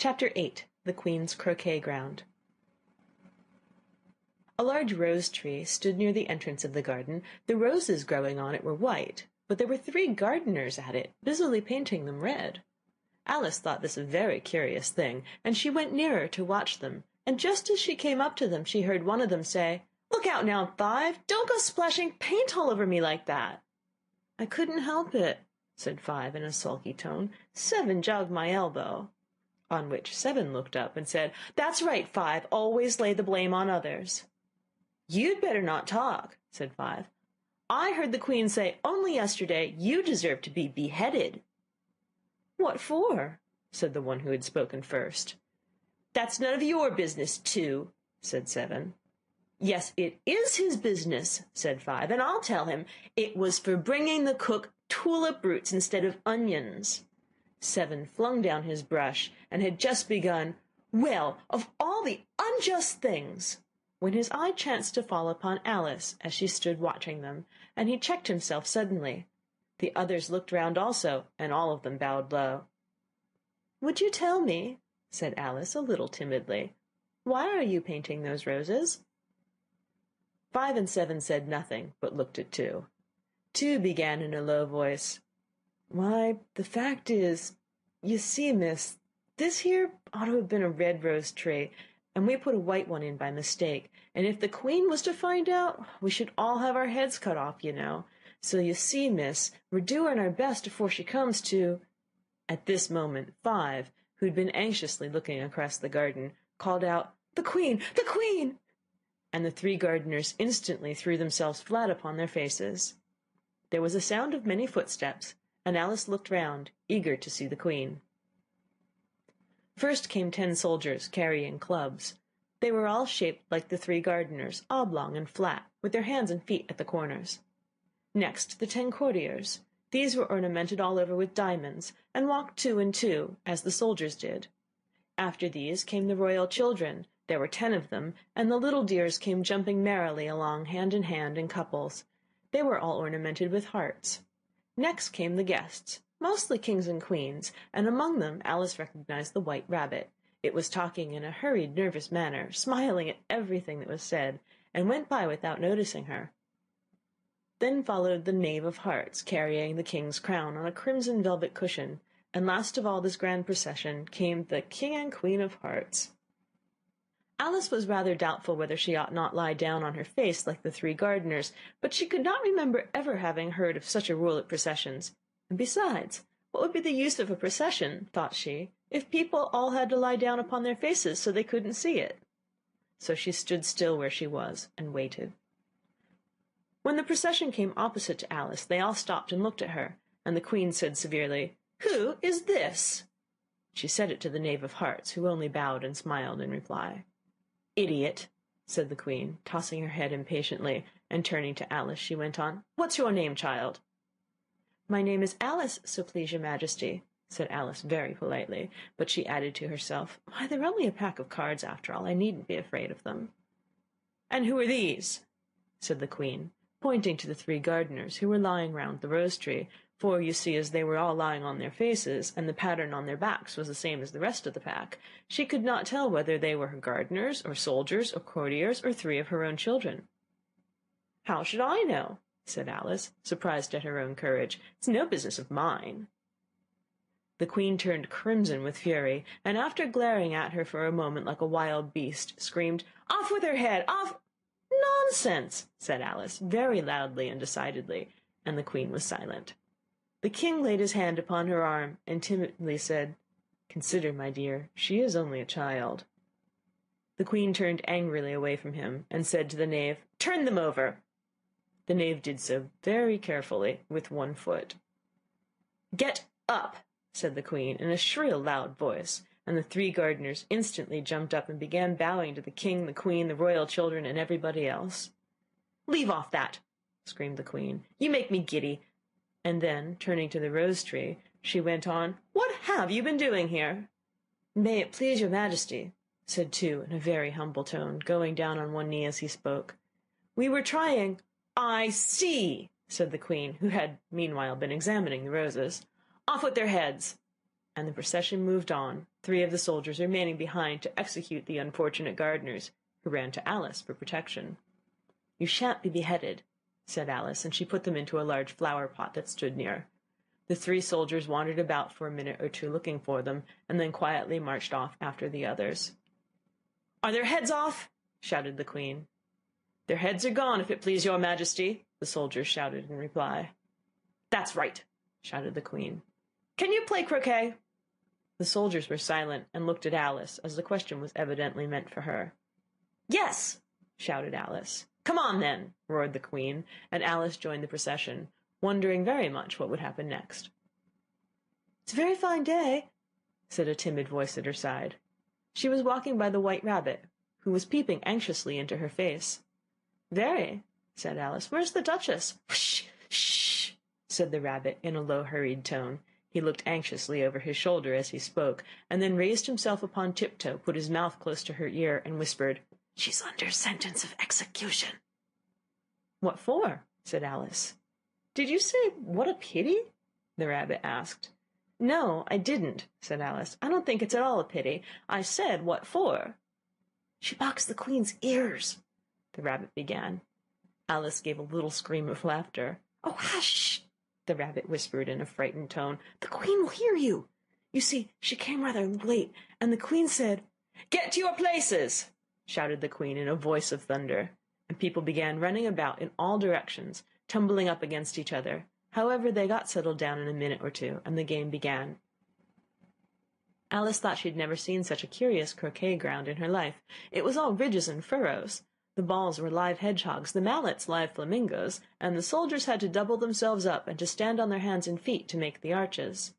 Chapter 8. The Queen's Croquet Ground. A large rose tree stood near the entrance of the garden. The roses growing on it were white, but there were 3 gardeners at it, busily painting them red. Alice thought this a very curious thing, and she went nearer to watch them, and just as she came up to them she heard one of them say, "Look out now, Five! Don't go splashing paint all over me like that!" "I couldn't help it," said Five in a sulky tone. "Seven jogged my elbow." On which Seven looked up and said, "That's right, Five, always lay the blame on others." "You'd better not talk," said Five. "I heard the Queen say only yesterday you deserve to be beheaded." "What for?" said the one who had spoken first. "That's none of your business, too," said Seven. "Yes, it is his business," said Five, "and I'll tell him. It was for bringing the cook tulip roots instead of onions." Seven flung down his brush, and had just begun, "Well, of all the unjust things," when his eye chanced to fall upon Alice as she stood watching them, and he checked himself suddenly. The others looked round also, and all of them bowed low. "Would you tell me," said Alice, a little timidly, "why are you painting those roses?" Five and Seven said nothing, but looked at Two. Two began in a low voice, "Why, the fact is, you see, miss, this here ought to have been a red rose tree, and we put a white one in by mistake, and if the Queen was to find out, we should all have our heads cut off, you know. So you see, miss, we're doing our best afore she comes to—" At this moment Five, who had been anxiously looking across the garden, called out, "The Queen! The Queen!" and the 3 gardeners instantly threw themselves flat upon their faces. There was a sound of many footsteps, and Alice looked round, eager to see the Queen. First came 10 soldiers carrying clubs. They were all shaped like the 3 gardeners, oblong and flat, with their hands and feet at the corners. Next the 10 courtiers. These were ornamented all over with diamonds, and walked 2 and 2, as the soldiers did. After these came the royal children. There were 10 of them, and the little dears came jumping merrily along hand in hand in couples. They were all ornamented with hearts. Next came the guests, mostly kings and queens, and among them Alice recognized the White Rabbit. It was talking in a hurried, nervous manner, smiling at everything that was said, and went by without noticing her. Then followed the Knave of Hearts, carrying the king's crown on a crimson velvet cushion, and last of all this grand procession came the King and Queen of Hearts. Alice was rather doubtful whether she ought not lie down on her face like the 3 gardeners, but she could not remember ever having heard of such a rule at processions. And besides, what would be the use of a procession, thought she, if people all had to lie down upon their faces so they couldn't see it? So she stood still where she was and waited. When the procession came opposite to Alice, they all stopped and looked at her, and the Queen said severely, "Who is this?" She said it to the Knave of Hearts, who only bowed and smiled in reply. "Idiot," said the Queen, tossing her head impatiently, and turning to Alice, she went on, "What's your name, child?" "My name is Alice, so please your Majesty," said Alice very politely, but she added to herself, "Why, they're only a pack of cards after all. I needn't be afraid of them." "And who are these?" said the Queen, pointing to the 3 gardeners who were lying round the rose tree, for you see, as they were all lying on their faces, and the pattern on their backs was the same as the rest of the pack, she could not tell whether they were her gardeners, or soldiers, or courtiers, or 3 of her own children. "How should I know?" said Alice, surprised at her own courage. "It's no business of mine." The Queen turned crimson with fury, and after glaring at her for a moment like a wild beast, screamed, "Off with her head! Off—" "Nonsense!" said Alice, very loudly and decidedly, and the Queen was silent. The King laid his hand upon her arm, and timidly said, "Consider, my dear, she is only a child." The Queen turned angrily away from him, and said to the Knave, "Turn them over." The Knave did so very carefully, with 1 foot. "Get up!" said the Queen, in a shrill, loud voice, and the 3 gardeners instantly jumped up and began bowing to the King, the Queen, the royal children, and everybody else. "Leave off that!" screamed the Queen. "You make me giddy." And then, turning to the rose tree, she went on, "What have you been doing here?" "May it please your Majesty," said Two in a very humble tone, going down on one knee as he spoke. "We were trying—" "I see," said the Queen, who had meanwhile been examining the roses. "Off with their heads." and the procession moved on, 3 of the soldiers remaining behind to execute the unfortunate gardeners, who ran to Alice for protection. "You shan't be beheaded," said Alice, and she put them into a large flower pot that stood near. The 3 soldiers wandered about for a minute or two looking for them, and then quietly marched off after the others. "Are their heads off?" shouted the Queen. "Their heads are gone, if it please your Majesty," the soldiers shouted in reply. "That's right," shouted the Queen. "Can you play croquet?" The soldiers were silent and looked at Alice, as the question was evidently meant for her. "Yes!" shouted Alice. "Come on, then!" roared the Queen, and Alice joined the procession, wondering very much what would happen next. "It's a very fine day," said a timid voice at her side. She was walking by the White Rabbit, who was peeping anxiously into her face. "Very," said Alice. "Where's the Duchess?" "Shh! Shh!" said the Rabbit in a low, hurried tone. He looked anxiously over his shoulder as he spoke, and then raised himself upon tiptoe, put his mouth close to her ear, and whispered, "She's under sentence of execution." "What for?" said Alice. "Did you say, 'what a pity'?" the Rabbit asked. "No, I didn't," said Alice. "I don't think it's at all a pity. I said, 'what for?'" "She boxed the Queen's ears," the Rabbit began. Alice gave a little scream of laughter. "Oh, hush!" the Rabbit whispered in a frightened tone. "The Queen will hear you. You see, she came rather late, and the Queen said—" "Get to your places!" shouted the Queen in a voice of thunder, and people began running about in all directions, tumbling up against each other. However, they got settled down in a minute or two, and the game began. Alice thought she had never seen such a curious croquet ground in her life. It was all ridges and furrows. The balls were live hedgehogs, the mallets live flamingos, and the soldiers had to double themselves up and to stand on their hands and feet to make the arches.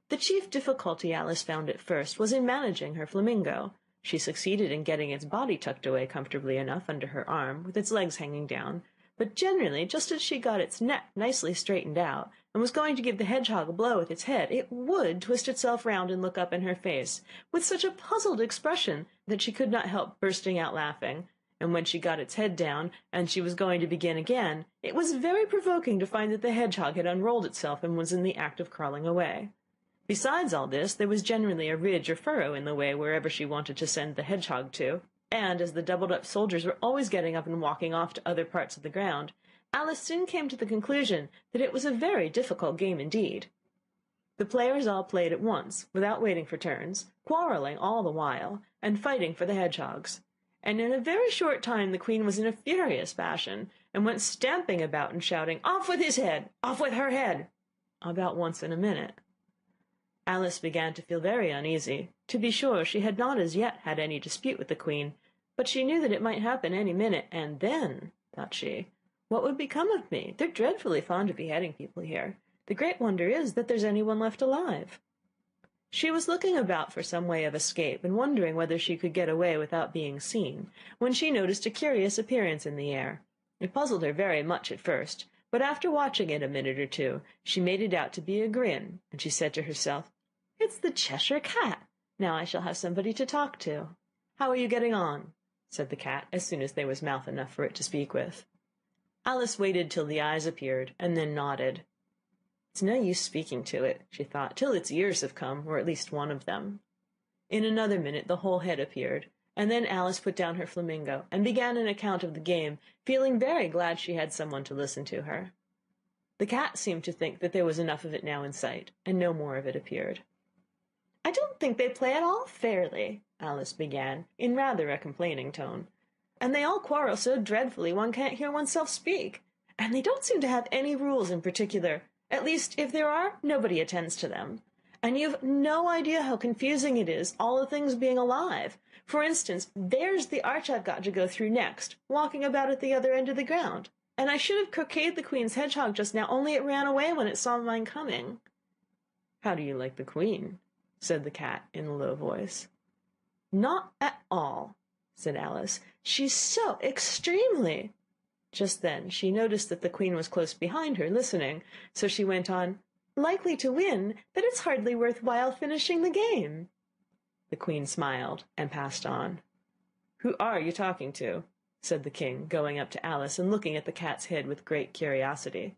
The chief difficulty Alice found at first was in managing her flamingo. She succeeded in getting its body tucked away comfortably enough under her arm, with its legs hanging down, but generally, just as she got its neck nicely straightened out, and was going to give the hedgehog a blow with its head, it would twist itself round and look up in her face, with such a puzzled expression that she could not help bursting out laughing. And when she got its head down, and she was going to begin again, it was very provoking to find that the hedgehog had unrolled itself and was in the act of crawling away. Besides all this, there was generally a ridge or furrow in the way wherever she wanted to send the hedgehog to, and as the doubled-up soldiers were always getting up and walking off to other parts of the ground, Alice soon came to the conclusion that it was a very difficult game indeed. The players all played at once, without waiting for turns, quarrelling all the while, and fighting for the hedgehogs. And in a very short time the Queen was in a furious passion, and went stamping about and shouting, "Off with his head! Off with her head!" about once in a minute. Alice began to feel very uneasy. To be sure, she had not as yet had any dispute with the Queen, but she knew that it might happen any minute, and then, thought she, what would become of me? They're dreadfully fond of beheading people here. The great wonder is that there's anyone left alive. She was looking about for some way of escape, and wondering whether she could get away without being seen, when she noticed a curious appearance in the air. It puzzled her very much at first, but after watching it a minute or two, she made it out to be a grin, and she said to herself, "It's the Cheshire Cat. Now I shall have somebody to talk to." "How are you getting on?" said the cat, as soon as there was mouth enough for it to speak with. Alice waited till the eyes appeared, and then nodded. "It's no use speaking to it," she thought, "till its ears have come, or at least one of them." In another minute the whole head appeared, and then Alice put down her flamingo, and began an account of the game, feeling very glad she had someone to listen to her. The cat seemed to think that there was enough of it now in sight, and no more of it appeared. "I don't think they play at all fairly," Alice began, in rather a complaining tone, "and they all quarrel so dreadfully one can't hear oneself speak, and they don't seem to have any rules in particular. At least, if there are, nobody attends to them. And you've no idea how confusing it is, all the things being alive. For instance, there's the arch I've got to go through next, walking about at the other end of the ground. And I should have croqueted the Queen's hedgehog just now, only it ran away when it saw mine coming." "How do you like the Queen?" said the cat in a low voice. "Not at all," said Alice. "She's so extremely—" Just then she noticed that the Queen was close behind her, listening, so she went on, "likely to win, that it's hardly worth while finishing the game." The Queen smiled and passed on. "Who are you talking to?" said the King, going up to Alice and looking at the cat's head with great curiosity.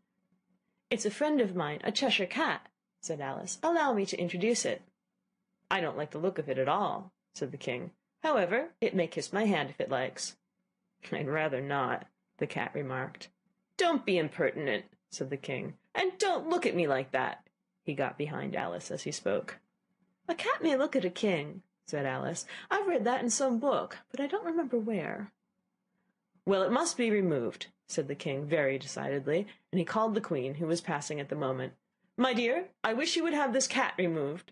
"It's a friend of mine, a Cheshire cat," said Alice. "Allow me to introduce it." "I don't like the look of it at all," said the king. "However, it may kiss my hand if it likes." "I'd rather not," the cat remarked. "Don't be impertinent," said the king, "and don't look at me like that." He got behind Alice as he spoke. "A cat may look at a king," said Alice. "I've read that in some book, but I don't remember where." "Well, it must be removed," said the king very decidedly, and he called the queen, who was passing at the moment. "My dear, I wish you would have this cat removed."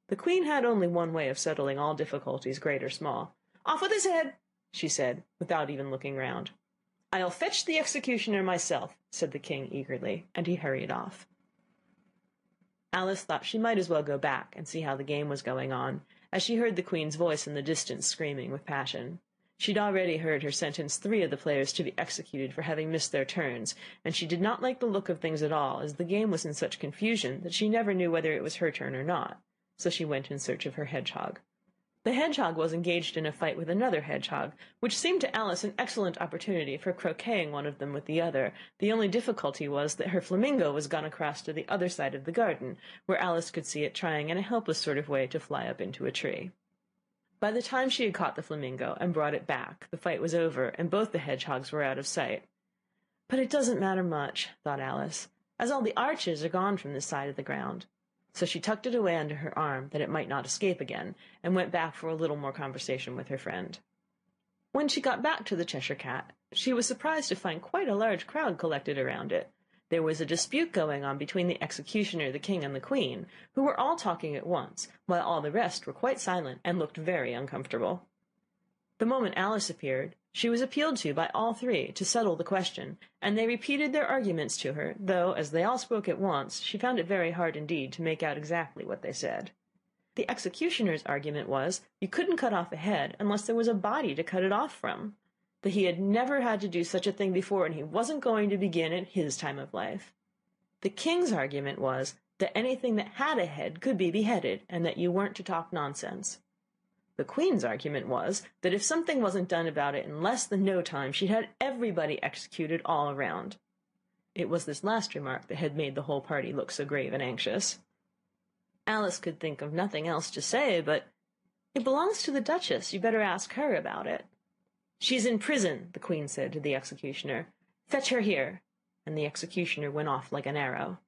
The queen had only one way of settling all difficulties, great or small. "Off with his head," she said, without even looking round. "I'll fetch the executioner myself," said the king eagerly, and he hurried off. Alice thought she might as well go back and see how the game was going on, as she heard the queen's voice in the distance screaming with passion. She'd already heard her sentence 3 of the players to be executed for having missed their turns, and she did not like the look of things at all, as the game was in such confusion that she never knew whether it was her turn or not. So she went in search of her hedgehog. The hedgehog was engaged in a fight with another hedgehog, which seemed to Alice an excellent opportunity for croqueting one of them with the other. The only difficulty was that her flamingo was gone across to the other side of the garden, where Alice could see it trying in a helpless sort of way to fly up into a tree. By the time she had caught the flamingo and brought it back, the fight was over, and both the hedgehogs were out of sight. "But it doesn't matter much," thought Alice, "as all the arches are gone from this side of the ground." So she tucked it away under her arm, that it might not escape again, and went back for a little more conversation with her friend. When she got back to the Cheshire Cat, she was surprised to find quite a large crowd collected around it. There was a dispute going on between the executioner, the king, and the queen, who were all talking at once, while all the rest were quite silent and looked very uncomfortable. The moment Alice appeared, she was appealed to by all three to settle the question, and they repeated their arguments to her, though, as they all spoke at once, she found it very hard indeed to make out exactly what they said. The executioner's argument was, you couldn't cut off a head unless there was a body to cut it off from, that he had never had to do such a thing before, and he wasn't going to begin at his time of life. The king's argument was, that anything that had a head could be beheaded, and that you weren't to talk nonsense. The queen's argument was, that if something wasn't done about it in less than no time, she'd had everybody executed all around. It was this last remark that had made the whole party look so grave and anxious. Alice could think of nothing else to say but, "It belongs to the Duchess. You better ask her about it." "She's in prison," the queen said to the executioner. "Fetch her here." And the executioner went off like an arrow.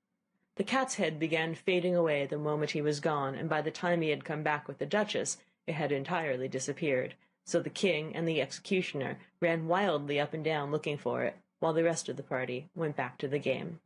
The cat's head began fading away the moment he was gone, and by the time he had come back with the Duchess, it had entirely disappeared, so the king and the executioner ran wildly up and down looking for it, while the rest of the party went back to the game.